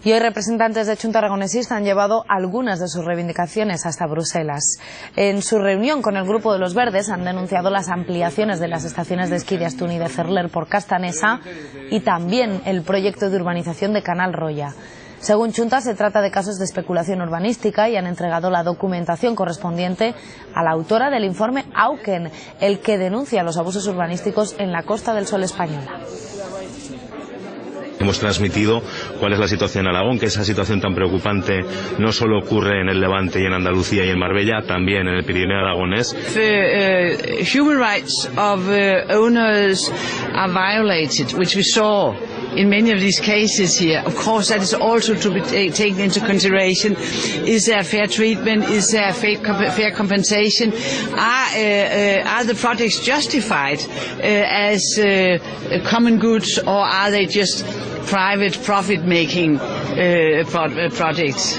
Y hoy representantes de CHA aragonesista han llevado algunas de sus reivindicaciones hasta Bruselas. En su reunión con el Grupo de los Verdes han denunciado las ampliaciones de las estaciones de esquí de Astún y de Cerler por Castanesa y también el proyecto de urbanización de Canal Roya. Según CHA, se trata de casos de especulación urbanística y han entregado la documentación correspondiente a la autora del informe Auken, el que denuncia los abusos urbanísticos en la Costa del Sol española. Hemos transmitido cuál es la situación en Aragón, que esa situación tan preocupante no solo ocurre en el Levante y en Andalucía y en Marbella, también en el Pirineo aragonés. Human rights of owners are violated, which we saw in many of these cases here. Of course, that is also to be taken into consideration. Is there fair treatment? Is there fair compensation? Are the projects justified as common goods, or are they just private profit-making projects?